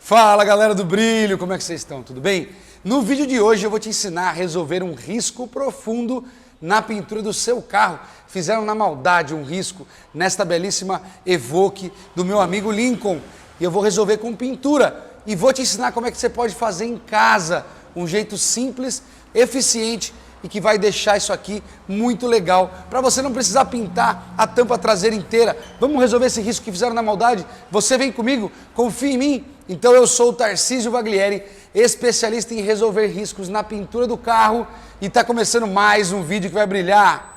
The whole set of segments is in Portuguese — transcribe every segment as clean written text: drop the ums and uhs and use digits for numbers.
Fala galera do Brilho, como é que vocês estão? Tudo bem? No vídeo de hoje eu vou te ensinar a resolver um risco profundo na pintura do seu carro. Fizeram na maldade um risco nesta belíssima Evoque do meu amigo Lincoln. E eu vou resolver com pintura. E vou te ensinar como é que você pode fazer em casa. Um jeito simples, eficiente e que vai deixar isso aqui muito legal. Para você não precisar pintar a tampa traseira inteira. Vamos resolver esse risco que fizeram na maldade? Você vem comigo? Confia em mim? Então eu sou o Tarcísio Vaglieri, especialista em resolver riscos na pintura do carro e está começando mais um vídeo que vai brilhar.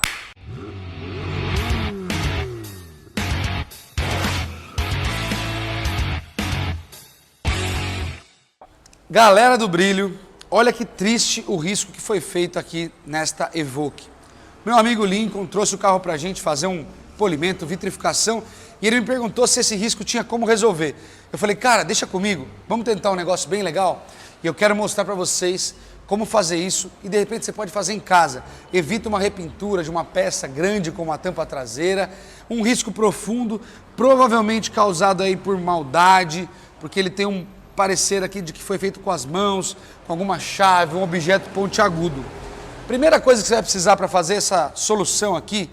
Galera do Brilho, olha que triste o risco que foi feito aqui nesta Evoque. Meu amigo Lincoln trouxe o carro para a gente fazer um polimento, vitrificação, e ele me perguntou se esse risco tinha como resolver. Eu falei, cara, deixa comigo, vamos tentar um negócio bem legal? E eu quero mostrar para vocês como fazer isso e de repente você pode fazer em casa. Evita uma repintura de uma peça grande como a tampa traseira, um risco profundo, provavelmente causado aí por maldade, porque ele tem um parecer aqui de que foi feito com as mãos, com alguma chave, um objeto pontiagudo. Primeira coisa que você vai precisar para fazer essa solução aqui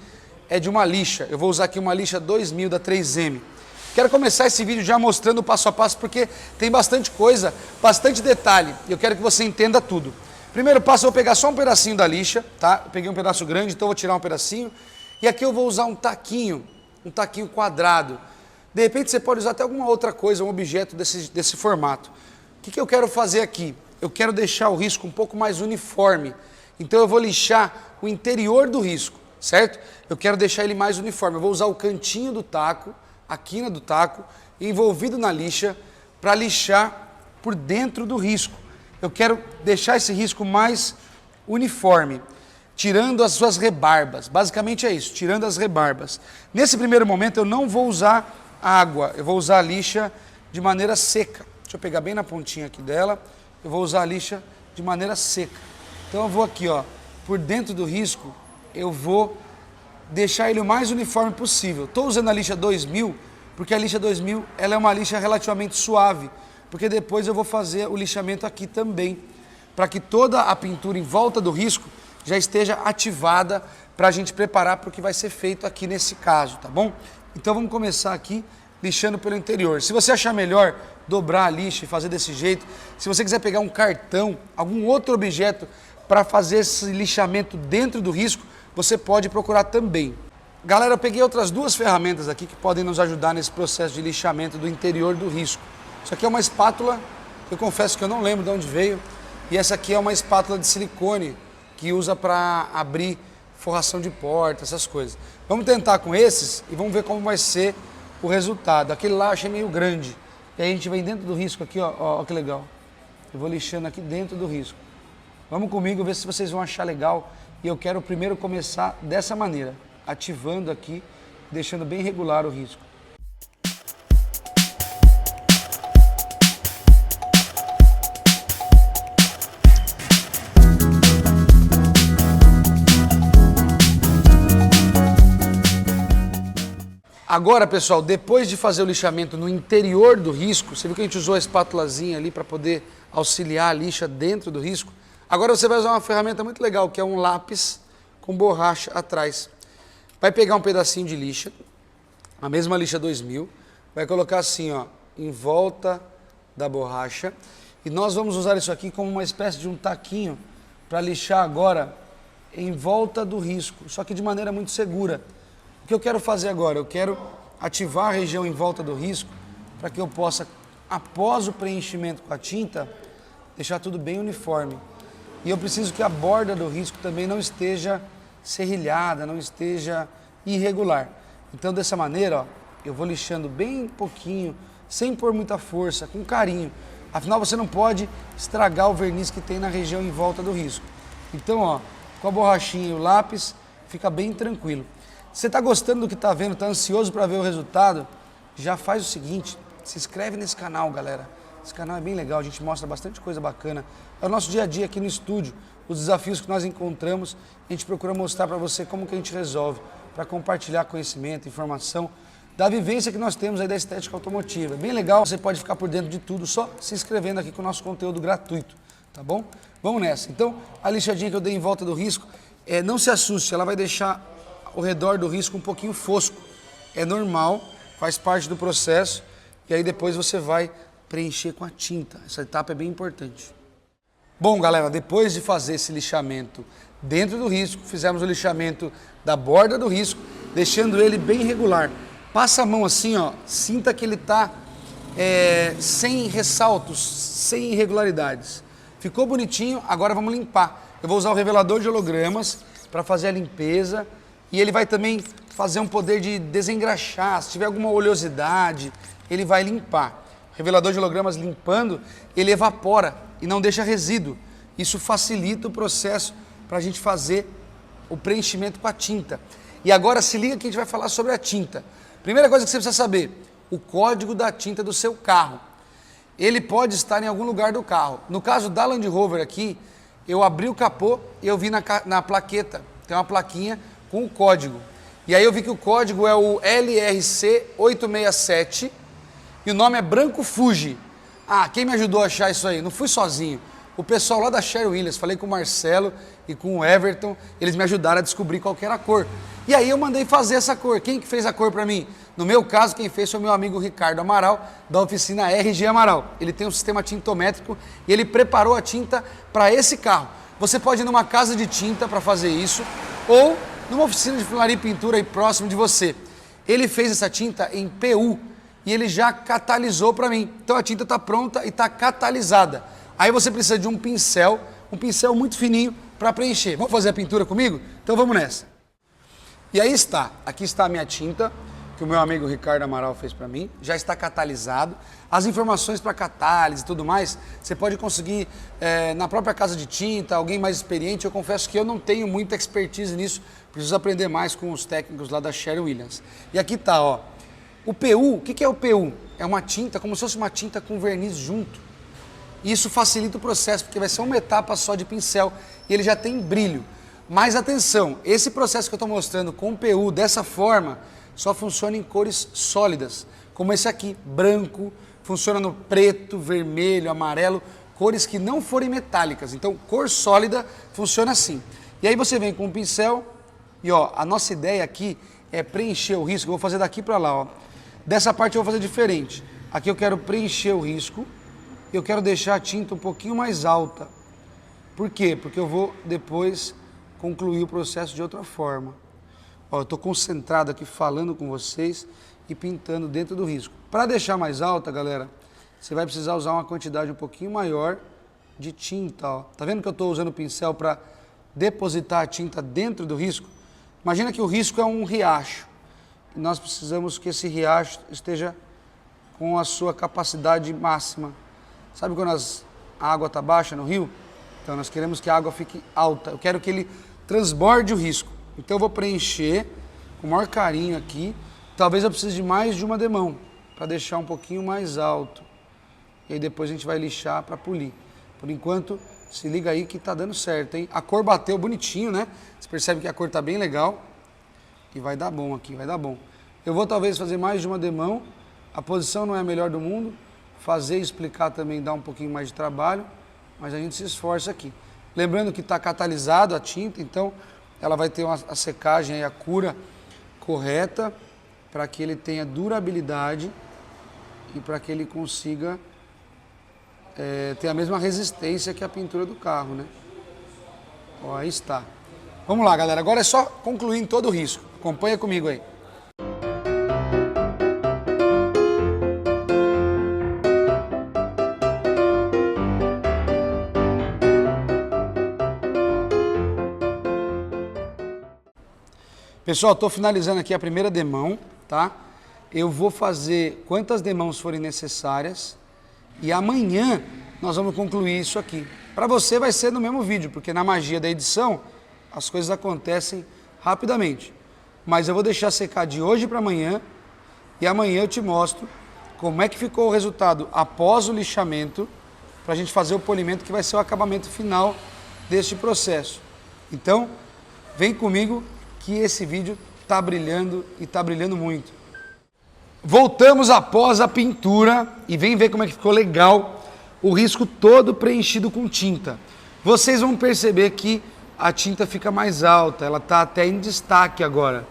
é de uma lixa. Eu vou usar aqui uma lixa 2000 da 3M. Quero começar esse vídeo já mostrando o passo a passo porque tem bastante coisa, bastante detalhe e eu quero que você entenda tudo. Primeiro passo, eu vou pegar só um pedacinho da lixa, tá? Eu peguei um pedaço grande, então eu vou tirar um pedacinho e aqui eu vou usar um taquinho quadrado. De repente você pode usar até alguma outra coisa, um objeto desse formato. O que eu quero fazer aqui? Eu quero deixar o risco um pouco mais uniforme. Então eu vou lixar o interior do risco, certo? Eu quero deixar ele mais uniforme. Eu vou usar o cantinho do taco, a quina do taco, envolvido na lixa, para lixar por dentro do risco. Eu quero deixar esse risco mais uniforme, tirando as suas rebarbas. Basicamente é isso, tirando as rebarbas. Nesse primeiro momento eu não vou usar água, eu vou usar a lixa de maneira seca. Deixa eu pegar bem na pontinha aqui dela, eu vou usar a lixa de maneira seca. Então eu vou aqui, ó, por dentro do risco, eu vou deixar ele o mais uniforme possível. Estou usando a lixa 2000, porque a lixa 2000 ela é uma lixa relativamente suave, porque depois eu vou fazer o lixamento aqui também, para que toda a pintura em volta do risco já esteja ativada para a gente preparar para o que vai ser feito aqui nesse caso, tá bom? Então vamos começar aqui lixando pelo interior. Se você achar melhor dobrar a lixa e fazer desse jeito, se você quiser pegar um cartão, algum outro objeto para fazer esse lixamento dentro do risco, você pode procurar também. Galera, eu peguei outras duas ferramentas aqui que podem nos ajudar nesse processo de lixamento do interior do risco. Isso aqui é uma espátula, eu confesso que eu não lembro de onde veio, e essa aqui é uma espátula de silicone que usa para abrir forração de porta, essas coisas. Vamos tentar com esses e vamos ver como vai ser o resultado. Aquele lá eu achei meio grande. E aí a gente vem dentro do risco aqui, ó que legal. Eu vou lixando aqui dentro do risco. Vamos comigo ver se vocês vão achar legal. E eu quero primeiro começar dessa maneira, ativando aqui, deixando bem regular o risco. Agora, pessoal, depois de fazer o lixamento no interior do risco, você viu que a gente usou a espátulazinha ali para poder auxiliar a lixa dentro do risco. Agora você vai usar uma ferramenta muito legal, que é um lápis com borracha atrás. Vai pegar um pedacinho de lixa, a mesma lixa 2000, vai colocar assim, ó, em volta da borracha. E nós vamos usar isso aqui como uma espécie de um taquinho para lixar agora em volta do risco, só que de maneira muito segura. O que eu quero fazer agora? Eu quero ativar a região em volta do risco para que eu possa, após o preenchimento com a tinta, deixar tudo bem uniforme. E eu preciso que a borda do risco também não esteja serrilhada, não esteja irregular. Então, dessa maneira, ó, eu vou lixando bem pouquinho, sem pôr muita força, com carinho. Afinal, você não pode estragar o verniz que tem na região em volta do risco. Então, ó, com a borrachinha e o lápis, fica bem tranquilo. Você está gostando do que está vendo, está ansioso para ver o resultado? Já faz o seguinte, se inscreve nesse canal, galera. Esse canal é bem legal, a gente mostra bastante coisa bacana. É o nosso dia a dia aqui no estúdio, os desafios que nós encontramos, a gente procura mostrar para você como que a gente resolve, para compartilhar conhecimento, informação da vivência que nós temos aí da estética automotiva. É bem legal, você pode ficar por dentro de tudo só se inscrevendo aqui com o nosso conteúdo gratuito, tá bom? Vamos nessa. Então, a lixadinha que eu dei em volta do risco, não se assuste, ela vai deixar ao redor do risco um pouquinho fosco. É normal, faz parte do processo, e aí depois você vai preencher com a tinta. Essa etapa é bem importante. Bom, galera, depois de fazer esse lixamento dentro do risco, fizemos o lixamento da borda do risco, deixando ele bem regular. Passa a mão assim, ó, sinta que ele está sem ressaltos, sem irregularidades. Ficou bonitinho, agora vamos limpar. Eu vou usar o revelador de hologramas para fazer a limpeza e ele vai também fazer um poder de desengraxar. Se tiver alguma oleosidade, ele vai limpar. O revelador de hologramas limpando, ele evapora e não deixa resíduo. Isso facilita o processo para a gente fazer o preenchimento com a tinta. E agora se liga que a gente vai falar sobre a tinta. Primeira coisa que você precisa saber, o código da tinta do seu carro. Ele pode estar em algum lugar do carro. No caso da Land Rover aqui, eu abri o capô e eu vi na plaqueta, tem uma plaquinha com o código. E aí eu vi que o código é o LRC867 e o nome é Branco Fuji. Ah, quem me ajudou a achar isso aí? Não fui sozinho. O pessoal lá da Sherwin-Williams, falei com o Marcelo e com o Everton, eles me ajudaram a descobrir qual que era a cor. E aí eu mandei fazer essa cor. Quem que fez a cor para mim? No meu caso, quem fez foi o meu amigo Ricardo Amaral, da oficina RG Amaral. Ele tem um sistema tintométrico e ele preparou a tinta para esse carro. Você pode ir numa casa de tinta para fazer isso ou numa oficina de funilaria e pintura aí próximo de você. Ele fez essa tinta em PU e ele já catalisou para mim. Então a tinta está pronta e está catalisada. Aí você precisa de um pincel muito fininho para preencher. Vamos fazer a pintura comigo? Então vamos nessa. E aí está, aqui está a minha tinta, que o meu amigo Ricardo Amaral fez para mim, já está catalisado. As informações para catálise e tudo mais, você pode conseguir na própria casa de tinta, alguém mais experiente. Eu confesso que eu não tenho muita expertise nisso, preciso aprender mais com os técnicos lá da Sherwin-Williams. E aqui está, ó, o PU, o que é o PU? É uma tinta, como se fosse uma tinta com verniz junto. Isso facilita o processo, porque vai ser uma etapa só de pincel e ele já tem brilho. Mas atenção, esse processo que eu estou mostrando com o PU dessa forma só funciona em cores sólidas, como esse aqui, branco, funciona no preto, vermelho, amarelo, cores que não forem metálicas. Então, cor sólida funciona assim. E aí você vem com o pincel e ó, a nossa ideia aqui é preencher o risco. Eu vou fazer daqui para lá, ó. Dessa parte eu vou fazer diferente. Aqui eu quero preencher o risco. Eu quero deixar a tinta um pouquinho mais alta. Por quê? Porque eu vou depois concluir o processo de outra forma. Ó, eu estou concentrado aqui falando com vocês e pintando dentro do risco. Para deixar mais alta, galera, você vai precisar usar uma quantidade um pouquinho maior de tinta. Ó. Tá vendo que eu estou usando o pincel para depositar a tinta dentro do risco? Imagina que o risco é um riacho. E nós precisamos que esse riacho esteja com a sua capacidade máxima. Sabe quando a água está baixa no rio? Então nós queremos que a água fique alta. Eu quero que ele transborde o risco. Então eu vou preencher com o maior carinho aqui. Talvez eu precise de mais de uma demão para deixar um pouquinho mais alto. E aí depois a gente vai lixar para polir. Por enquanto, se liga aí que tá dando certo, hein? A cor bateu bonitinho, né? Você percebe que a cor tá bem legal. E vai dar bom aqui, vai dar bom. Eu vou talvez fazer mais de uma demão. A posição não é a melhor do mundo. Fazer e explicar também dá um pouquinho mais de trabalho, mas a gente se esforça aqui. Lembrando que está catalisado a tinta, então ela vai ter a secagem e a cura correta para que ele tenha durabilidade e para que ele consiga ter a mesma resistência que a pintura do carro, né? Ó, aí está. Vamos lá, galera. Agora é só concluir em todo o risco. Acompanha comigo aí. Pessoal, estou finalizando aqui a primeira demão, tá? Eu vou fazer quantas demãos forem necessárias e amanhã nós vamos concluir isso aqui. Para você vai ser no mesmo vídeo, porque na magia da edição as coisas acontecem rapidamente. Mas eu vou deixar secar de hoje para amanhã e amanhã eu te mostro como é que ficou o resultado após o lixamento para a gente fazer o polimento que vai ser o acabamento final deste processo. Então, vem comigo que esse vídeo está brilhando e está brilhando muito. Voltamos após a pintura e vem ver como é que ficou legal o risco todo preenchido com tinta. Vocês vão perceber que a tinta fica mais alta, ela está até em destaque agora.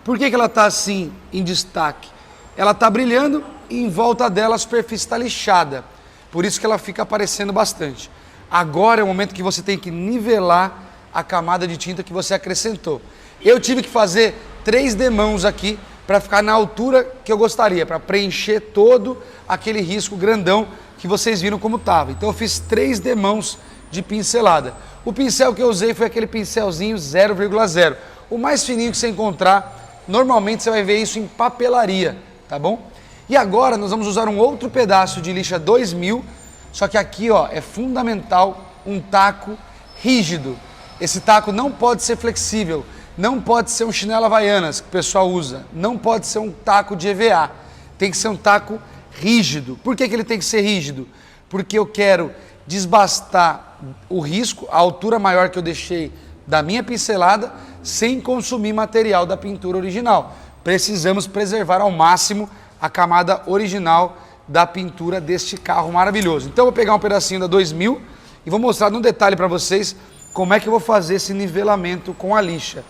Por que ela está assim em destaque? Ela está brilhando e em volta dela a superfície está lixada. Por isso que ela fica aparecendo bastante. Agora é o momento que você tem que nivelar a camada de tinta que você acrescentou. Eu tive que fazer 3 demãos aqui para ficar na altura que eu gostaria, para preencher todo aquele risco grandão que vocês viram como estava. Então eu fiz 3 demãos de pincelada. O pincel que eu usei foi aquele pincelzinho 0,0. O mais fininho que você encontrar, normalmente você vai ver isso em papelaria, tá bom? E agora nós vamos usar um outro pedaço de lixa 2000, só que aqui ó, é fundamental um taco rígido. Esse taco não pode ser flexível. Não pode ser um chinelo Havaianas que o pessoal usa, não pode ser um taco de EVA, tem que ser um taco rígido. Por que ele tem que ser rígido? Porque eu quero desbastar o risco, a altura maior que eu deixei da minha pincelada, sem consumir material da pintura original. Precisamos preservar ao máximo a camada original da pintura deste carro maravilhoso. Então eu vou pegar um pedacinho da 2000 e vou mostrar no detalhe para vocês como é que eu vou fazer esse nivelamento com a lixa.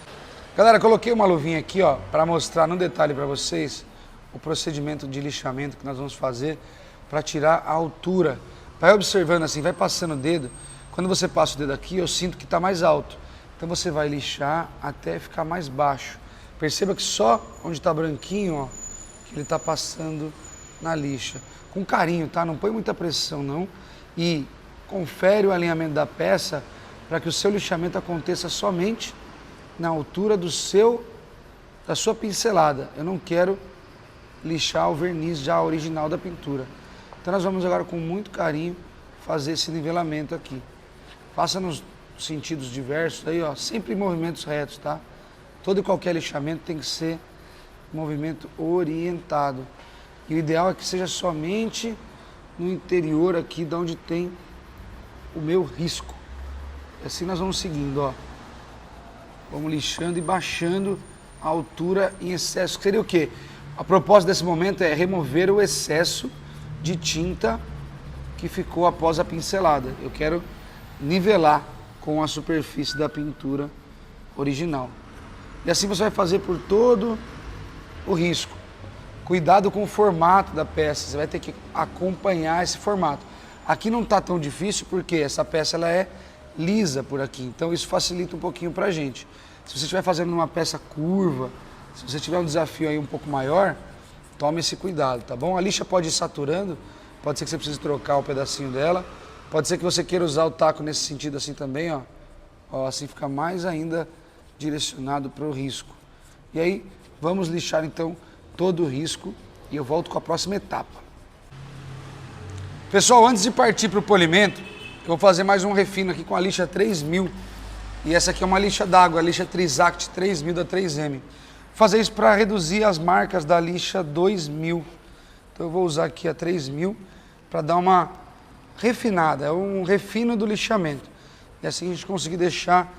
Galera, coloquei uma luvinha aqui, ó, para mostrar no detalhe para vocês o procedimento de lixamento que nós vamos fazer para tirar a altura. Vai observando assim, vai passando o dedo. Quando você passa o dedo aqui, eu sinto que está mais alto. Então você vai lixar até ficar mais baixo. Perceba que só onde está branquinho, ó, que ele está passando na lixa. Com carinho, tá? Não põe muita pressão, não. E confere o alinhamento da peça para que o seu lixamento aconteça somente na altura da sua pincelada. Eu não quero lixar o verniz já original da pintura. Então nós vamos agora com muito carinho fazer esse nivelamento aqui. Faça nos sentidos diversos aí, ó, sempre em movimentos retos, tá? Todo e qualquer lixamento tem que ser movimento orientado. E o ideal é que seja somente no interior aqui de onde tem o meu risco. Assim nós vamos seguindo, ó. Vamos lixando e baixando a altura em excesso. Seria o quê? A propósito desse momento é remover o excesso de tinta que ficou após a pincelada. Eu quero nivelar com a superfície da pintura original. E assim você vai fazer por todo o risco. Cuidado com o formato da peça, você vai ter que acompanhar esse formato. Aqui não está tão difícil porque essa peça ela é lisa por aqui, então isso facilita um pouquinho para a gente. Se você estiver fazendo uma peça curva, se você tiver um desafio aí um pouco maior, tome esse cuidado, tá bom? A lixa pode ir saturando, pode ser que você precise trocar um pedacinho dela, pode ser que você queira usar o taco nesse sentido assim também, ó. Ó, assim fica mais ainda direcionado para o risco. E aí, vamos lixar então todo o risco e eu volto com a próxima etapa. Pessoal, antes de partir para o polimento, eu vou fazer mais um refino aqui com a lixa 3000. E essa aqui é uma lixa d'água, a lixa Trisact 3000 da 3M. Vou fazer isso para reduzir as marcas da lixa 2000. Então eu vou usar aqui a 3000 para dar uma refinada, é um refino do lixamento. E assim a gente conseguir deixar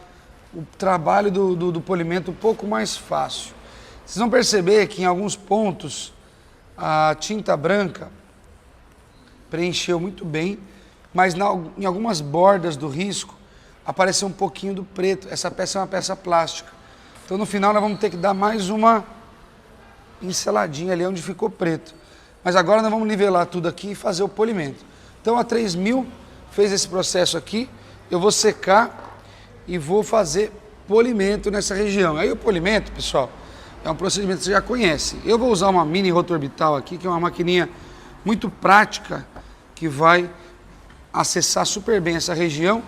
o trabalho do polimento um pouco mais fácil. Vocês vão perceber que em alguns pontos a tinta branca preencheu muito bem, mas em algumas bordas do risco apareceu um pouquinho do preto. Essa peça é uma peça plástica. Então no final nós vamos ter que dar mais uma pinceladinha ali onde ficou preto. Mas agora nós vamos nivelar tudo aqui e fazer o polimento. Então a 3000 fez esse processo aqui, eu vou secar e vou fazer polimento nessa região. Aí o polimento, pessoal, é um procedimento que você já conhece. Eu vou usar uma mini rotorbital aqui, que é uma maquininha muito prática, que vai acessar super bem essa região,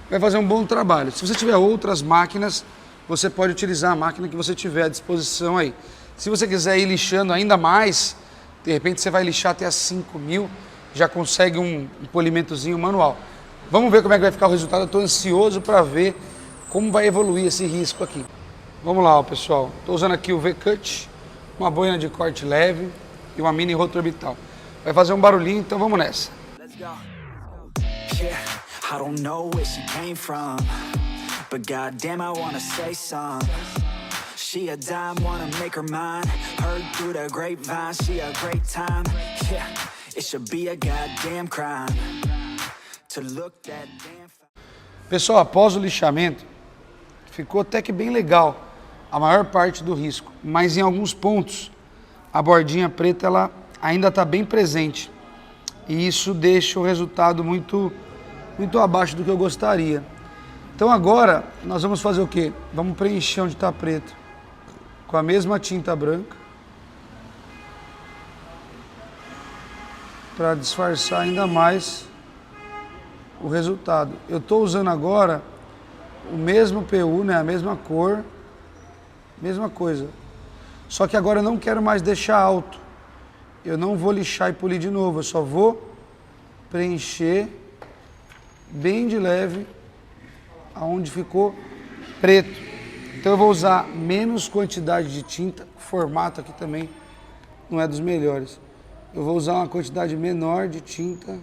vai fazer um bom trabalho. Se você tiver outras máquinas, você pode utilizar a máquina que você tiver à disposição aí. Se você quiser ir lixando ainda mais, de repente você vai lixar até as 5000, já consegue um polimentozinho manual. Vamos ver como é que vai ficar o resultado. Eu estou ansioso para ver como vai evoluir esse risco aqui. Vamos lá, ó, pessoal. Estou usando aqui o V-Cut, uma boina de corte leve e uma mini rotorbital. Vai fazer um barulhinho, então vamos nessa. Let's go. Yeah, I don't know where she came from, but goddamn I wanna say some. She a dime, wanna make her mine. Heard through the grapevine, she a great time. Yeah, it should be a goddamn crime to look that damn fine. Pessoal, após o lixamento, ficou até que bem legal a maior parte do risco, mas em alguns pontos a bordinha preta ela ainda está bem presente e isso deixa o resultado muito abaixo do que eu gostaria. Então agora nós vamos fazer o quê? Vamos preencher onde está preto com a mesma tinta branca para disfarçar ainda mais o resultado. Eu estou usando agora o mesmo PU, né? A mesma cor, mesma coisa. Só que agora eu não quero mais deixar alto. Eu não vou lixar e polir de novo, eu só vou preencher bem de leve aonde ficou preto. Então eu vou usar menos quantidade de tinta, o formato aqui também não é dos melhores. Eu vou usar uma quantidade menor de tinta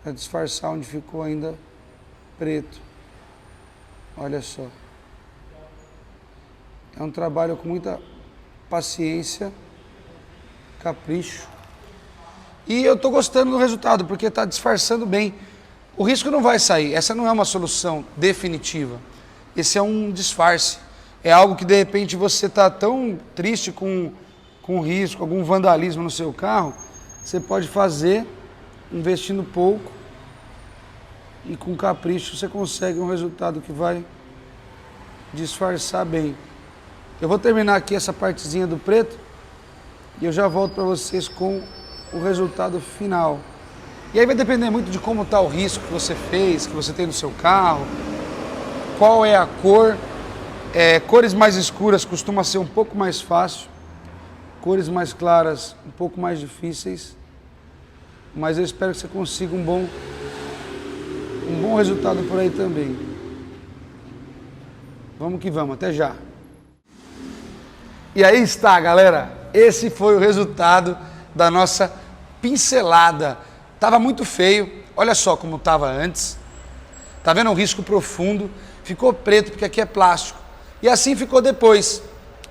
para disfarçar onde ficou ainda preto. Olha só. É um trabalho com muita paciência, capricho. E eu estou gostando do resultado, porque está disfarçando bem. O risco não vai sair, essa não é uma solução definitiva. Esse é um disfarce. É algo que de repente você está tão triste com risco, algum vandalismo no seu carro, você pode fazer investindo pouco e com capricho você consegue um resultado que vai disfarçar bem. Eu vou terminar aqui essa partezinha do preto e eu já volto para vocês com o resultado final. E aí vai depender muito de como está o risco que você fez, que você tem no seu carro, qual é a cor. Cores mais escuras costuma ser um pouco mais fácil, cores mais claras um pouco mais difíceis, mas eu espero que você consiga um bom resultado por aí também. Vamos que vamos, até já! E aí está, galera, esse foi o resultado da nossa pincelada. Tava muito feio, olha só como estava antes, tá vendo um risco profundo, ficou preto porque aqui é plástico, e assim ficou depois,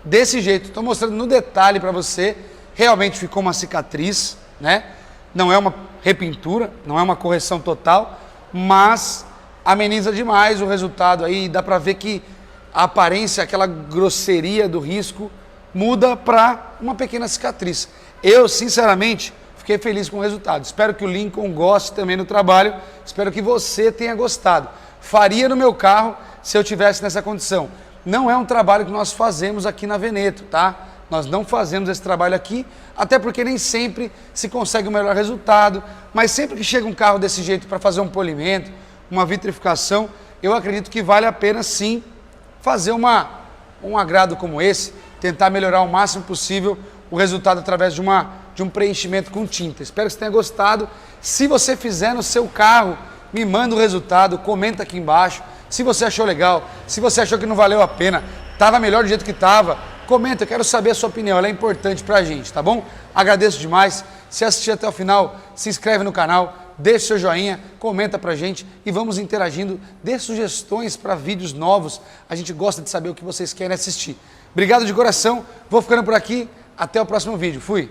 desse jeito. Estou mostrando no detalhe para você, realmente ficou uma cicatriz, né? Não é uma repintura, não é uma correção total, mas ameniza demais o resultado aí, dá para ver que a aparência, aquela grosseria do risco, muda para uma pequena cicatriz. Eu, sinceramente, fiquei feliz com o resultado. Espero que o Lincoln goste também do trabalho. Espero que você tenha gostado. Faria no meu carro se eu tivesse nessa condição. Não é um trabalho que nós fazemos aqui na Veneto, tá? Nós não fazemos esse trabalho aqui, até porque nem sempre se consegue o melhor resultado. Mas sempre que chega um carro desse jeito para fazer um polimento, uma vitrificação, eu acredito que vale a pena sim fazer um agrado como esse, tentar melhorar o máximo possível o resultado através de um preenchimento com tinta. Espero que você tenha gostado. Se você fizer no seu carro, me manda o resultado, comenta aqui embaixo. Se você achou legal, se você achou que não valeu a pena, estava melhor do jeito que estava, comenta, eu quero saber a sua opinião, ela é importante pra gente, tá bom? Agradeço demais. Se assistir até o final, se inscreve no canal, deixa seu joinha, comenta pra gente e vamos interagindo, dê sugestões para vídeos novos. A gente gosta de saber o que vocês querem assistir. Obrigado de coração, vou ficando por aqui. Até o próximo vídeo. Fui!